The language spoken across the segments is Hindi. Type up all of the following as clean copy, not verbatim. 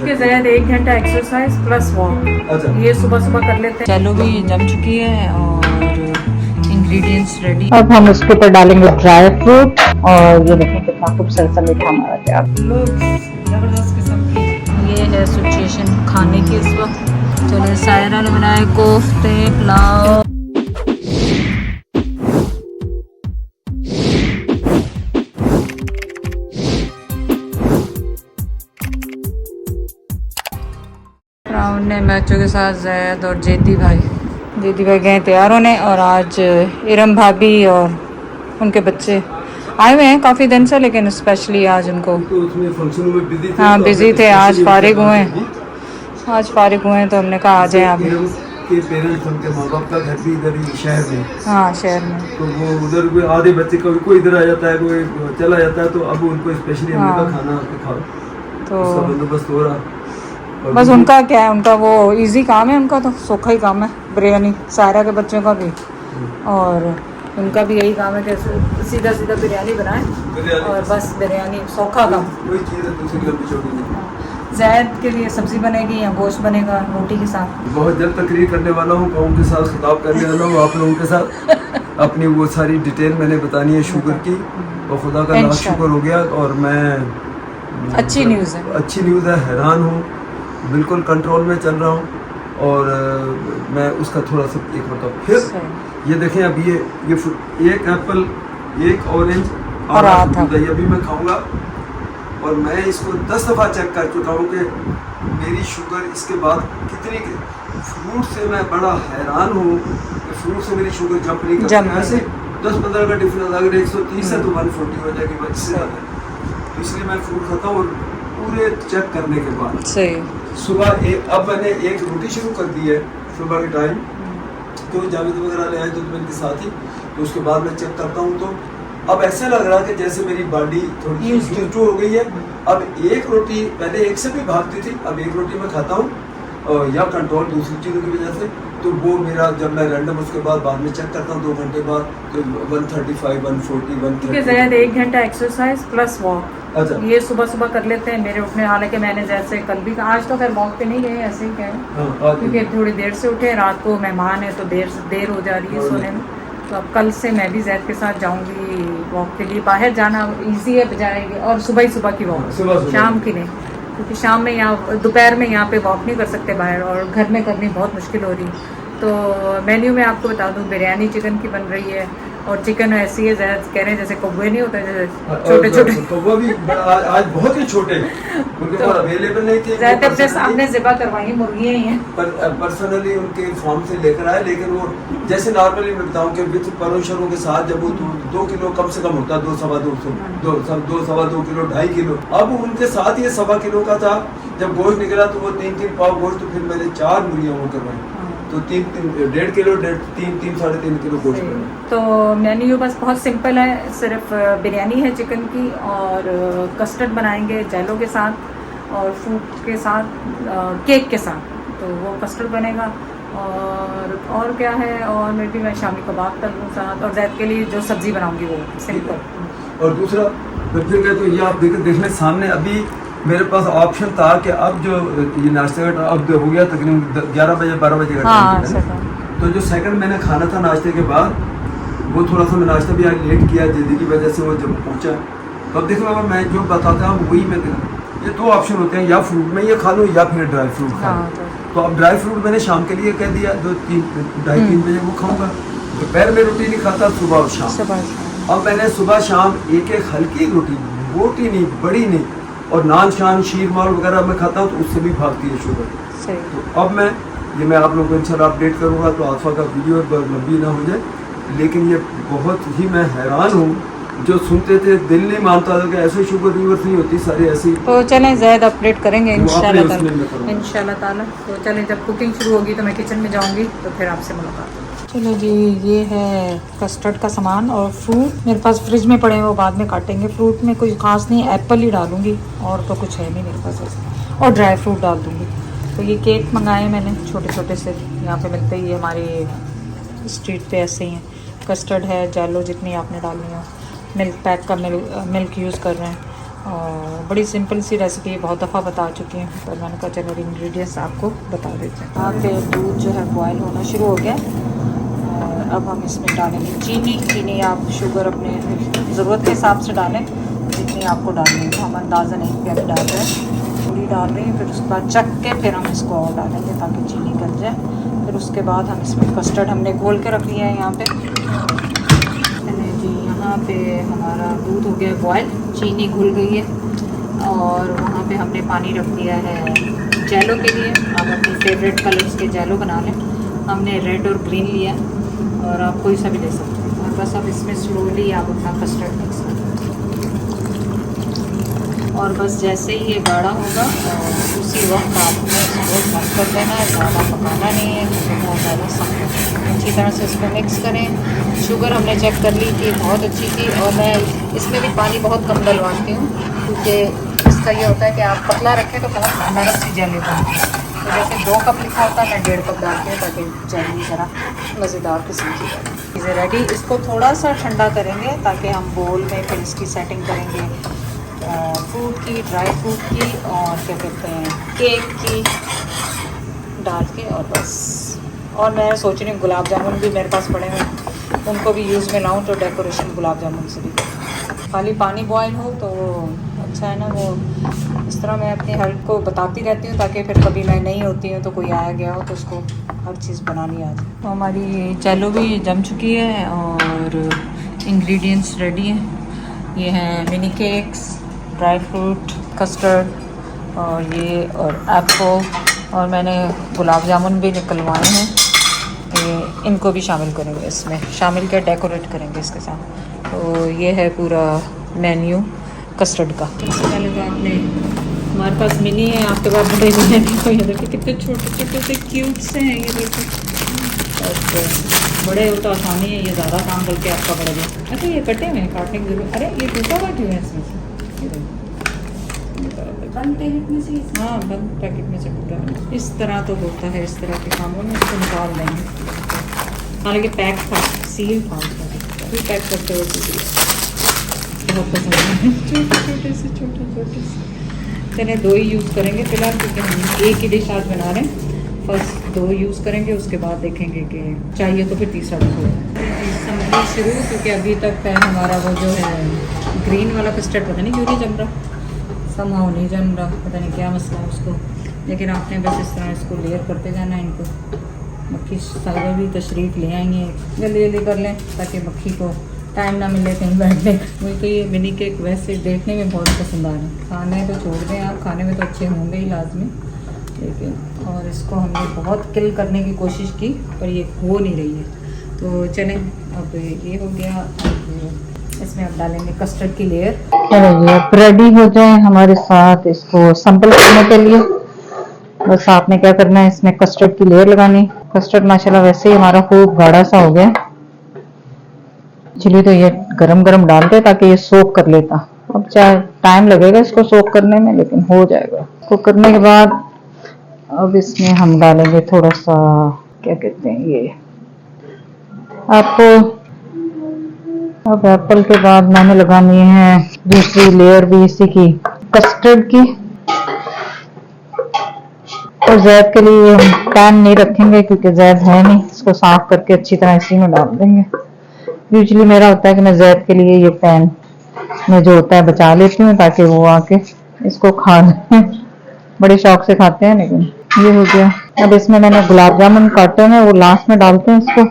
ज़ायद 1 घंटा एक्सरसाइज प्लस वॉक, ये सुबह सुबह कर लेते हैं। चलो भी जम चुकी है और इंग्रेडिएंट्स रेडी। अब हम उसके ऊपर डालेंगे ड्राई फ्रूट और ये देखें कितना खूबसूरत सा मीठा हमारा तैयार। जबरदस्त किस्म की ये है सिचुएशन खाने की इस वक्त। चलो सायरा ने बनाए कोफ्ते पुलाव। राउंड ने मैचों के साथ जैद और जेदी भाई गए तैयार होने और आज इरम भाभी और उनके बच्चे आए हुए हैं काफ़ी दिन से, लेकिन स्पेशली आज उनको तो उसमें फंक्शन में बिजी थे। हाँ तो बिजी थे, आज फारिग हुए हैं। तो हमने कहा आ जाएं आप। इरम के पेरेंट्स, उनके माँ बाप का घर भी इधर ही शहर में। हाँ शहर में, तो वो उधर भी आधे बच्चे कोई इधर आ जाता है, कोई चला जाता है, तो अब उनको स्पेशली हमने कहा खाना खाओ, तो उसका बंदोबस्त हो रहा। और बस उनका क्या है, उनका वो इजी काम है, उनका तो सौखा ही काम है बिरयानी। सायरा के बच्चों का भी और उनका भी यही काम है कि सीधा बिरयानी बनाए और बस बिरयानी सौखा काम। वही चीज़ है, दूसरी लंबी चौड़ी नहीं। जैद के लिए सब्जी बनेगी या गोश्त बनेगा रोटी के साथ। बहुत जल्द तकरीर करने वाला हूँ, कौम के साथ खिताब करने वाला हूँ आप लोगों के साथ। अपनी वो सारी डिटेल मैंने बतानी है शुगर की, और खुदा का लाख शुक्र हो गया। और मैं अच्छी न्यूज़ है, हैरान हूँ, बिल्कुल कंट्रोल में चल रहा हूँ। और मैं उसका थोड़ा सा एक बताऊँ फिर ये देखें, अब ये एक एप्पल, एक ऑरेंज और ये भी मैं खाऊंगा। और मैं इसको 10 दफ़ा चेक कर चुका हूँ कि मेरी शुगर इसके बाद कितनी। फ्रूट से मैं बड़ा हैरान हूँ कि फ्रूट से मेरी शुगर जंप नहीं करती। ऐसे 10-15 का डिफरेंस, अगर 130 है तो 140 हो जाएगी, बच्चे से ज़्यादा। तो इसलिए मैं फ्रूट खाता हूँ। और पूरे चेक करने के बाद सुबह अब मैंने एक रोटी शुरू कर दी है सुबह के टाइम, तो जावेद वगैरह ले आए तो मेरे साथ ही, तो उसके बाद मैं चेक करता हूँ। तो अब ऐसे लग रहा कि जैसे मेरी बॉडी थोड़ी यूज टू हो गई है। अब एक रोटी, पहले एक से भी भागती थी, अब एक रोटी मैं खाता हूँ या कंट्रोल दूसरी चीज़ों की वजह से। तो वो मेरा जब मैं रैंडम उसके बाद में चेक करता हूँ 2 घंटे बाद, तो 135, 140, 130। ज़ायद 1 घंटा एक्सरसाइज प्लस वॉक, ये सुबह कर लेते हैं मेरे उठने। हालांकि मैंने जैसे कल भी आज तो खैर वॉक पे नहीं गए, ऐसे ही गए क्योंकि थोड़ी देर से उठे, रात को मेहमान है तो देर हो जा रही है सोने में। तो अब कल से मैं भी जैद के साथ जाऊंगी वॉक के लिए। बाहर जाना इजी है बजाय, और सुबह की वॉक, शाम की नहीं, क्योंकि शाम में यहाँ दोपहर में यहाँ पे वॉक नहीं कर सकते बाहर, और घर में करनी बहुत मुश्किल हो रही। तो मेन्यू में आपको बता दूँ, बिरयानी चिकन की बन रही है, और चिकन ऐसी है जैसे कह रहे हैं जैसे कौवे नहीं होते, जैसे छोटे कौवा भी आज बहुत ही छोटे, उनके पास अवेलेबल नहीं थे। ज़्यादा अपने सामने ज़िबा करवाई मुर्गियाँ ही हैं, पर पर्सनली उनके फार्म से लेकर आए। लेकिन वो जैसे नॉर्मली मैं बताऊं कि विद परोशरों के साथ जब वो 2 किलो कम से कम होता है, 2-2.5 किलो, 2.5 किलो। अब उनके साथ ये 1.25 किलो का था। जब गोश्त निकला तो वो 3-3 पाव गोश्त, तो फिर मैंने 4 मुर्गियाँ वो करवाई, तो 1.5 किलो, 3-3.5 किलो गोश्त बना। तो मेन्यू बस बहुत सिंपल है, सिर्फ बिरयानी है चिकन की, और कस्टर्ड बनाएंगे जैलो के साथ और फ्रूट के साथ, केक के साथ। तो वो कस्टर्ड बनेगा, और क्या है, और मे भी मैं शामी कबाब तल लूँ साथ, और जैद के लिए जो सब्ज़ी बनाऊँगी वो सिंपल। और दूसरा फिर क्या, तो ये आप देखने सामने अभी मेरे पास ऑप्शन था कि अब जो ये नाश्ते का अब हो गया तकरीबन 11 बजे 12 बजे का टाइम। तो जो सेकंड मैंने खाना था नाश्ते के बाद, वो थोड़ा सा मैं नाश्ता भी आज लेट किया जल्दी की वजह से, वो जब पहुंचा। तो अब देखो बाबा, मैं जो बताता हूँ वही मैं ये 2 ऑप्शन होते हैं, या फ्रूट में ये खा लूँ या फिर ड्राई फ्रूट खा लूँ। तो अब ड्राई फ्रूट मैंने शाम के लिए कह दिया, 2-3 बजे वो खाऊंगा। दोपहर में रोटी नहीं खाता, सुबह और शाम। अब मैंने सुबह शाम एक हल्की रोटी, मोटी नहीं, बड़ी नहीं, और नान शान शीर माल वगैरह मैं खाता हूँ, तो उससे भी भागती है शुगर। तो अब मैं आप लोगों को इंशाल्लाह अपडेट करूँगा, तो आसफा का वीडियो लंबी ना हो जाए। लेकिन ये बहुत ही मैं हैरान हूँ, जो सुनते थे दिल नहीं मानता था कि ऐसे शुगर रिवर्स नहीं होती, सारी ऐसी। तो चलें ज़्यादा अपडेट करेंगे इंशाल्लाह ताला। तो चलें, जब कुकिंग शुरू होगी तो मैं किचन में जाऊँगी, तो फिर आपसे मुलाकात। चलो जी, ये है कस्टर्ड का सामान, और फ्रूट मेरे पास फ्रिज में पड़े हैं, वो बाद में काटेंगे। फ्रूट में कुछ खास नहीं, एप्पल ही डालूंगी, और तो कुछ है नहीं मेरे पास ऐसे, और ड्राई फ्रूट डाल दूँगी। तो ये केक मंगाए मैंने छोटे से, यहाँ पे मिलते ही हमारे स्ट्रीट पे ऐसे ही हैं। कस्टर्ड है, जैलो जितनी आपने डालनी हो, मिल्क पैक का मिल्क यूज़ कर रहे हैं, और बड़ी सिंपल सी रेसिपी, बहुत दफ़ा बता चुकी हैं, पर मैंने कहा चलो इंग्रेडिएंट्स आपको बता देते हैं। यहाँ पे दूध जो है बॉयल होना शुरू हो गया और अब हम इसमें डालेंगे चीनी। आप शुगर अपने ज़रूरत के हिसाब से डालें, जितनी आपको डालनी है। तो हम अंदाज़ा नहीं कि अभी डाल रहे हैं, थोड़ी डाल रही हैं, फिर उसके बाद चख के फिर हम इसको और डालेंगे ताकि चीनी गल जाए। फिर उसके बाद हम इसमें कस्टर्ड हमने घोल के रख लिया है यहाँ पे जी। यहाँ पे हमारा दूध हो गया बॉयल, चीनी घुल गई है और वहाँ पे हमने पानी रख दिया है जेलो के लिए। आप अपनी फेवरेट कलर्स के जेलो बना लें। हमने रेड और ग्रीन लिया और आप कोई सा भी ले सकते हैं। और बस अब इसमें स्लोली आप अपना कस्टर्ड मिक्स करें और बस जैसे ही ये गाढ़ा होगा उसी वक्त आपने इसको बंद कर देना है, ज़्यादा पकाना नहीं है क्योंकि बहुत ज़्यादा सख्त। अच्छी तरह से इसको मिक्स करें। शुगर हमने चेक कर ली थी, बहुत अच्छी थी। और मैं इसमें भी पानी बहुत कम डलवाती हूँ क्योंकि इसका ये होता है कि आप पतला रखें तो बहुत नरम सी जेली बनती है। तो जैसे 2 कप लिखा होता है, मैं 1.5 कप डालती हूँ ताकि जेली ज़रा मज़ेदार किस्म की बने। चीज़ें रेडी। इसको थोड़ा सा ठंडा करेंगे ताकि हम बोल में फिर इसकी सेटिंग करेंगे फ्रूट की, ड्राई फ्रूट की और क्या कहते हैं केक की डाल के। और बस, और मैं सोच रही हूँ गुलाब जामुन भी मेरे पास पड़े हैं, उनको भी यूज़ में लाऊँ तो डेकोरेशन गुलाब जामुन से भी। खाली पानी बॉयल हो तो अच्छा है ना। वो इस तरह मैं अपनी हेल्प को बताती रहती हूँ ताकि फिर कभी मैं नहीं होती हूँ तो कोई आया गया हो तो उसको हर चीज़ बनानी आ जाए। तो हमारी जेलो भी जम चुकी है और इंग्रेडिएंट्स रेडी हैं। ये हैं mini cakes, dry fruit, custard और ये और एप्पल, और मैंने गुलाब जामुन भी निकलवाए हैं। ये इनको भी शामिल करेंगे, इसमें शामिल कर डेकोरेट करेंगे इसके साथ। तो ये है पूरा मेन्यू कस्टर्ड का। सबसे पहले तो आपने, हमारे पास मिनी है, आपके पास बड़े भी हैं। तो ये देखिए कितने छोटे छोटे से क्यूट से हैं ये देखिए। और बड़े हो तो आसानी है, ये ज़्यादा काम करके आपका बढ़ गया। अच्छा ये कटे हुए हैं, काटने की जरूरत। अरे ये टूटा हुआ क्यों है इसमें से? बंद पैकेट में से? हाँ, बंद पैकेट में से टूटा है। इस तरह तो होता है, इस तरह के कामों में इसको निकाल देंगे। हालांकि पैक था, सील था, पैक करते हुए सील बहुत पसंद है। छोटे से चलिए 2 ही यूज़ करेंगे फ़िलहाल क्योंकि हम एक ही डिश आज बना रहे हैं। फर्स्ट 2 यूज़ करेंगे, उसके बाद देखेंगे कि चाहिए तो फिर तीसरा भी होगा। समझिए शुरू, क्योंकि अभी तक हमारा वो जो है ग्रीन वाला कस्टर्ड पता नहीं क्यों नहीं जम रहा, समहाउ नहीं जम रहा, पता नहीं क्या मसला है उसको। लेकिन आपने बस इस तरह इसको लेयर करते जाना है। इनको मक्खी साहिबा भी तशरीफ़ ले आएंगे, जल्दी जल्दी कर लें ताकि मक्खी को टाइम ना मिले कहीं बैठने का। मुझे तो ये मिनी केक वैसे देखने में बहुत पसंद आ रहा है। खाने तो छोड़ दें आप, खाने में तो अच्छे होंगे ही लाजमी, लेकिन और इसको हमने बहुत किल करने की कोशिश की पर ये हो नहीं रही है। तो चलें, अब ये हो गया। अब इसमें अब डालेंगे कस्टर्ड की लेयर। चलिए अब रेडी हो जाए हमारे साथ इसको सैंपल करने के लिए। बस आपने क्या करना है, इसमें कस्टर्ड की लेयर लगानी। कस्टर्ड माशाल्लाह वैसे ही हमारा खूब गाढ़ा सा हो गया। चलिए तो ये गरम गरम डालते ताकि ये सोक कर लेता। अब चाहे टाइम लगेगा इसको सोक करने में, लेकिन हो जाएगा। इसको करने के बाद अब इसमें हम डालेंगे थोड़ा सा क्या कहते हैं ये एप्पल। अब एप्पल के बाद मैंने लगानी है दूसरी लेयर भी इसी की कस्टर्ड की। और जैद के लिए पैन नहीं रखेंगे क्योंकि जैद है नहीं, इसको साफ करके अच्छी तरह इसी में डाल देंगे। यूजुअली मेरा होता है कि मैं जैद के लिए ये पैन में जो होता है बचा लेती हूँ ताकि वो आके इसको खा लें। बड़े शौक से खाते हैं। लेकिन ये हो गया। अब इसमें मैंने गुलाब जामुन काटे हैं, वो लास्ट में डालते हैं इसको।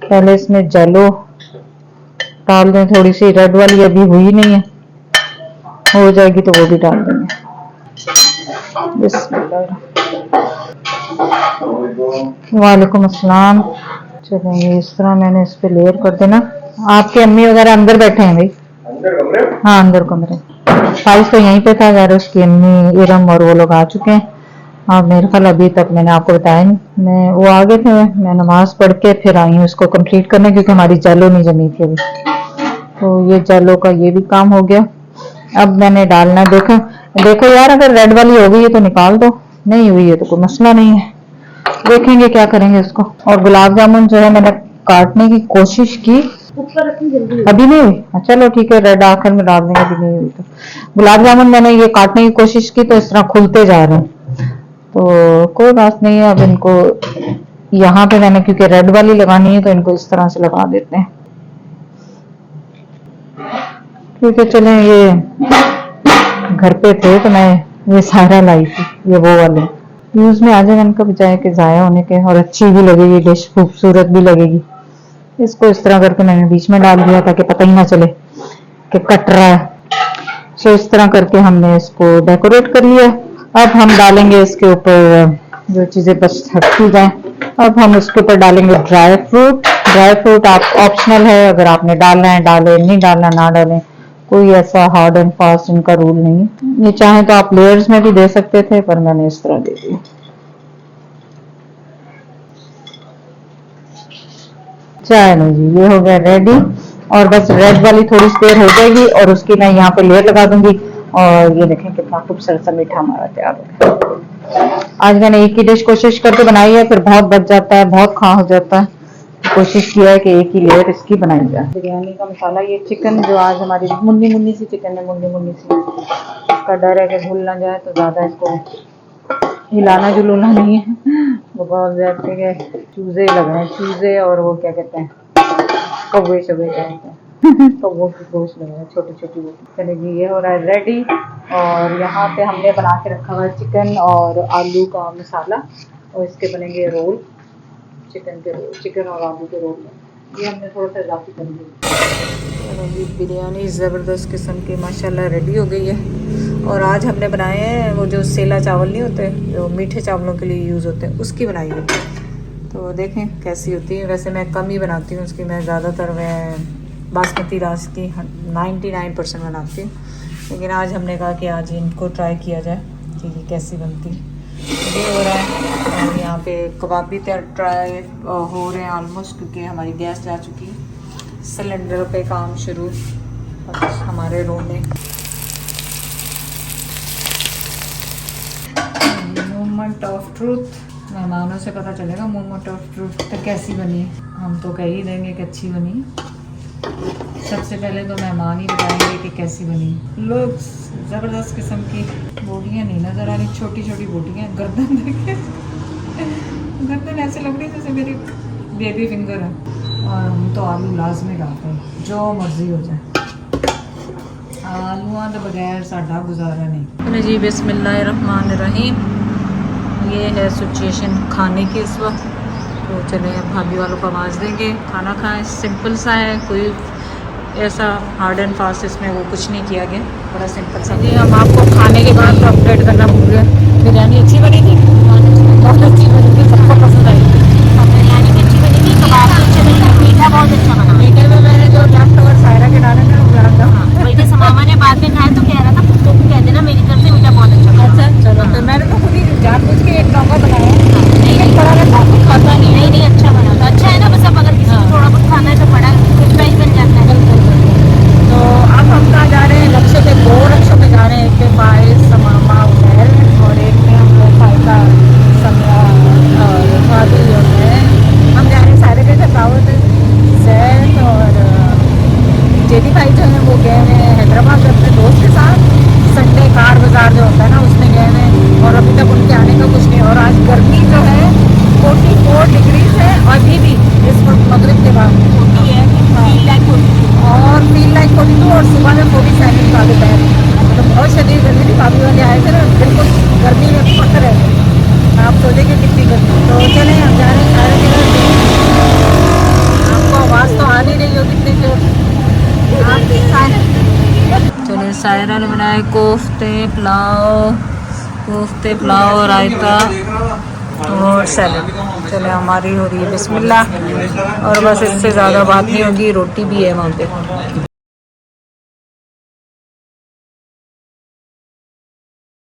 पहले इसमें जेलो डाल दें, थोड़ी सी रेड वाली अभी हुई नहीं है, हो जाएगी तो वो भी डाल देंगे। वालेकुम अस्सलाम। चलिए इस तरह मैंने इस पे लेयर कर देना। आपके अम्मी वगैरह अंदर बैठे हैं भाई? अंदर कमरे? हाँ अंदर कमरे। फाइज तो यहीं पे था, यार उसकी अम्मी इरम और वो लोग आ चुके हैं। हाँ मेरे ख्याल अभी तक मैंने आपको बताया नहीं, मैं वो आ गए थे, मैं नमाज पढ़ के फिर आई हूँ इसको कंप्लीट करने क्योंकि हमारी जेलो नहीं जमी थी अभी। तो ये जेलो का ये भी काम हो गया। अब मैंने डालना है, देखो यार अगर रेड वाली हो गई है तो निकाल दो, नहीं हुई है तो कोई मसला नहीं है, देखेंगे क्या करेंगे इसको। और गुलाब जामुन जो है मैंने काटने की कोशिश की अभी नहीं हुई? चलो ठीक है, रेड आखिर में डाल देंगे। अभी नहीं हुई तो गुलाब जामुन मैंने ये काटने की कोशिश की तो इस तरह खुलते जा रहे हैं, तो कोई बात नहीं है। अब इनको यहाँ पे मैंने क्योंकि रेड वाली लगानी है तो इनको इस तरह से लगा देते हैं। ठीक है, चले ये घर पे थे तो मैं ये सारा लाई थी, ये वो वाले यूज में आ जाएगा इनका बजाय के जाया होने के, और अच्छी भी लगेगी डिश, खूबसूरत भी लगेगी। इसको इस तरह करके मैंने बीच में डाल दिया ताकि पता ही ना चले कि कट रहा है। सो इस तरह करके हमने इसको डेकोरेट कर लिया। अब हम डालेंगे इसके ऊपर जो चीजें बस रखी जाए। अब हम उसके ऊपर डालेंगे ड्राई फ्रूट। ड्राई फ्रूट आप ऑप्शनल है, अगर आपने डालना है डालें, नहीं डालना ना डालें, कोई ऐसा हार्ड एंड फास्ट इनका रूल नहीं है। ये चाहे तो आप लेयर्स में भी दे सकते थे, पर मैंने इस तरह दे दिया। चलो जी, ये हो गया रेडी, और बस रेड वाली थोड़ी सी देर हो जाएगी और उसकी मैं यहाँ पे लेयर लगा दूंगी। और ये देखें कितना खूबसूरत सा मीठा हमारा तैयार हो गया। आज मैंने एक ही डिश कोशिश करके बनाई है, फिर बहुत बच जाता है, बहुत खा हो जाता है। कोशिश किया है कि एक ही लेयर इसकी बनाई जाए। बिरयानी का मसाला, ये चिकन जो आज हमारी मुन्नी मुन्नी सी चिकन है, मुन्नी मुन्नी सी, इसका डर है कि भूल ना जाए, तो ज्यादा इसको हिलाना जुलूना नहीं है। वो बहुत ज्यादा के चूजे लग रहे हैं, चूजे, और वो क्या कहते हैं, कौवे शवे कहते हैं, तो वो गोश्त लग रहा है, छोटी छोटी वो। चलिए जी, ये हो रहा है रेडी। और यहाँ पे हमने बना के रखा हुआ है चिकन और आलू का मसाला, और इसके बनेंगे रोल, चिकन के रोल, चिकन और आलू के रोल। ये हमने थोड़ा सा इजाफी कर लिया। बिरयानी ज़बरदस्त किस्म की माशाल्लाह रेडी हो गई है। और आज हमने बनाए हैं वो जो सेला चावल नहीं होते, जो मीठे चावलों के लिए यूज़ होते हैं, उसकी बनाई है। तो देखें कैसी होती है। वैसे मैं कम ही बनाती हूँ उसकी, मैं ज़्यादातर मैं बासमती राइस की 99% बनाती हूँ, लेकिन आज हमने कहा कि आज इनको ट्राई किया जाए कि ये कैसी बनती है। ये हो रहा है, और यहाँ पे कबाब भी ट्राई हो रहे हैं ऑलमोस्ट, क्योंकि हमारी गैस जा चुकी है। सिलेंडर पे काम शुरू हमारे रूम में। मोमेंट ऑफ ट्रूथ, मेहमानों से पता चलेगा मोमेंट ऑफ ट्रूथ तो कैसी बनी है। हम तो कह ही देंगे कि अच्छी बनी। सबसे पहले तो मेहमान ही बताएंगे कि कैसी बनी। लोग ज़बरदस्त किस्म की बोटियाँ नहीं नज़र आ रही, छोटी छोटी बोटियाँ। गर्दन देखे, गर्दन ऐसे लग रही जैसे मेरी बेबी फिंगर है। और हम तो आलू लाजमी डालते हैं, जो मर्जी हो जाए, आलूआं तो बगैर साडा गुजारा नहीं। जी बिस्मिल्लाहिर्रहमानिर्रहीम। ये है सिचुएशन खाने की इस वक्त। तो चले अब भाभी वालों को आवाज़ देंगे, खाना खाएं। सिंपल सा है, कोई ऐसा हार्ड एंड फास्ट इसमें वो कुछ नहीं किया गया, बड़ा सिंपल सा। जी हम आपको खाने के बाद तो अपडेट करना भूल गए। बिरयानी अच्छी बनी थी, बहुत अच्छी बनी थी, सबको पसंद आई थी। बिरयानी भी अच्छी बनी थी, कबाब भी अच्छे बने, मीठा बहुत अच्छा बना। मीठे में मैंने जो लेफ्ट ओवर सायरा के डाले थे गुलाब जामुन, बल्कि मामा ने बाद में खाया तो कह रहा था तो कह देना मेरी तरफ से मीठा बहुत अच्छा बना। अच्छा चलो, तो मैंने तो खुद ही जानबूझ के एक डोंगा बनाया, नहीं बड़ा रहता कुछ खाता नहीं अच्छा बना था। अच्छा है ना, बस अब अगर किसी को थोड़ा बहुत खाना है तो बड़ा कुछ प्राइस बन जाता है। तो अब हम कहाँ जा रहे हैं? लक्ष्य पे, 2 लक्ष्यों पे जा रहे हैं। एक पे फाइज समामा उमैर, और एक में हम लोग फायदा समया और भाभी है। हम जा रहे हैं सारे के दावत जैद और जेडी भाई जो है वो गए हैं हैदराबाद अपने दोस्त के साथ। संडे कार बाज़ार जो होता है ना, उसमें गए हैं, और अभी तक उनके आने का कुछ नहीं। और आज गर्मी जो है 44 डिग्रीज है, और अभी भी इस वक्त मगरिब के बाद होती है, और फील लाइक 42, और सुबह में 47 का दोपहर। तो बहुत शदीद गर्मी थी। भाभी वाले आए थे ना, बिल्कुल गर्मी में पक रहे थे। आप सोचेंगे कितनी गर्मी। तो चले हम जा रहे हैं सारे जगह। आपको आवाज़ तो आ नहीं रही होगी इतनी जोर। चले सायरा ने बनाए कोफ्ते पुलाव, रायता और सैलड। चले हमारी हो रही है बिस्मिल्लाह, और बस इससे ज़्यादा बात नहीं होगी। रोटी भी है वहाँ पे।